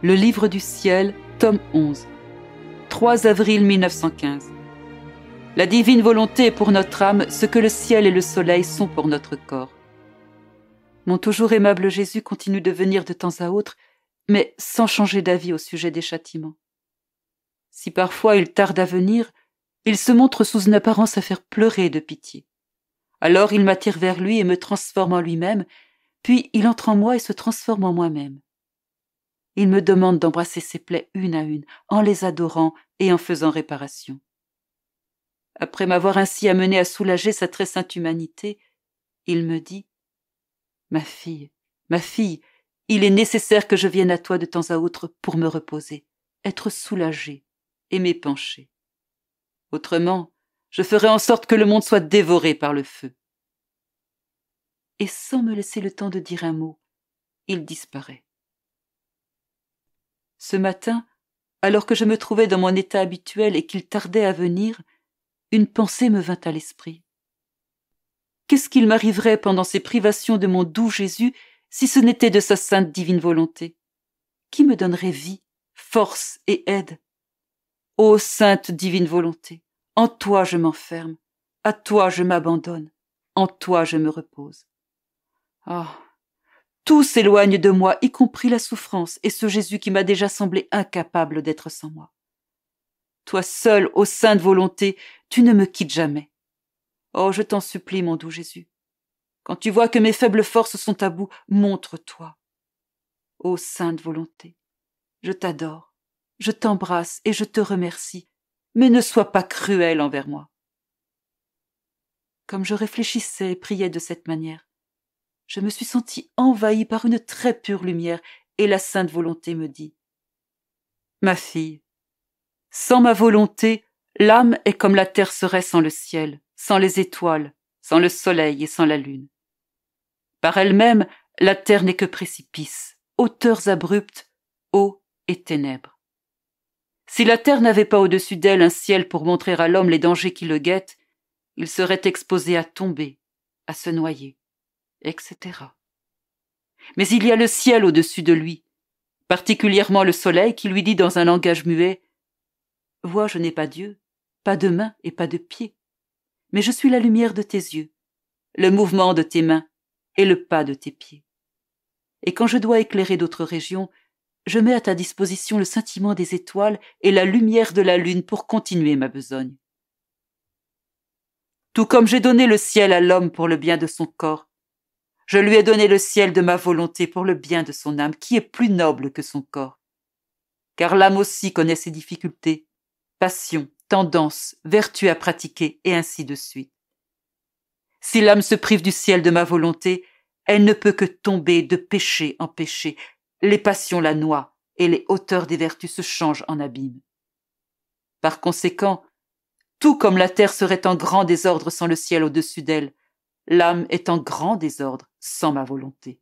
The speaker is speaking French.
Le livre du ciel, tome 11, 3 avril 1915. La divine volonté est pour notre âme ce que le ciel et le soleil sont pour notre corps. Mon toujours aimable Jésus continue de venir de temps à autre, mais sans changer d'avis au sujet des châtiments. Si parfois il tarde à venir, il se montre sous une apparence à faire pleurer de pitié. Alors il m'attire vers lui et me transforme en lui-même, puis il entre en moi et se transforme en moi-même. Il me demande d'embrasser ses plaies une à une, en les adorant et en faisant réparation. Après m'avoir ainsi amené à soulager sa très sainte humanité, il me dit « ma fille, il est nécessaire que je vienne à toi de temps à autre pour me reposer, être soulagée et m'épancher. Autrement, je ferai en sorte que le monde soit dévoré par le feu. » Et sans me laisser le temps de dire un mot, il disparaît. Ce matin, alors que je me trouvais dans mon état habituel et qu'il tardait à venir, une pensée me vint à l'esprit. Qu'est-ce qu'il m'arriverait pendant ces privations de mon doux Jésus si ce n'était de sa sainte divine volonté? Qui me donnerait vie, force et aide? Ô sainte divine volonté, en toi je m'enferme, à toi je m'abandonne, en toi je me repose. Ah, tout s'éloigne de moi, y compris la souffrance et ce Jésus qui m'a déjà semblé incapable d'être sans moi. Toi seul, ô sainte volonté, tu ne me quittes jamais. Oh, je t'en supplie, mon doux Jésus. Quand tu vois que mes faibles forces sont à bout, montre-toi. Ô sainte volonté, je t'adore, je t'embrasse et je te remercie, mais ne sois pas cruelle envers moi. Comme je réfléchissais et priais de cette manière, je me suis sentie envahie par une très pure lumière et la sainte volonté me dit « Ma fille, sans ma volonté, l'âme est comme la terre serait sans le ciel, sans les étoiles, sans le soleil et sans la lune. Par elle-même, la terre n'est que précipice, hauteurs abruptes, eau et ténèbres. Si la terre n'avait pas au-dessus d'elle un ciel pour montrer à l'homme les dangers qui le guettent, il serait exposé à tomber, à se noyer, etc. Mais il y a le ciel au-dessus de lui, particulièrement le soleil qui lui dit dans un langage muet « Vois, je n'ai pas d'yeux, pas de mains et pas de pieds, mais je suis la lumière de tes yeux, le mouvement de tes mains et le pas de tes pieds. Et quand je dois éclairer d'autres régions, je mets à ta disposition le scintillement des étoiles et la lumière de la lune pour continuer ma besogne. Tout comme j'ai donné le ciel à l'homme pour le bien de son corps, je lui ai donné le ciel de ma volonté pour le bien de son âme, qui est plus noble que son corps. Car l'âme aussi connaît ses difficultés, passions, tendances, vertus à pratiquer, et ainsi de suite. Si l'âme se prive du ciel de ma volonté, elle ne peut que tomber de péché en péché. Les passions la noient, et les hauteurs des vertus se changent en abîme. Par conséquent, tout comme la terre serait en grand désordre sans le ciel au-dessus d'elle, l'âme est en grand désordre sans ma volonté.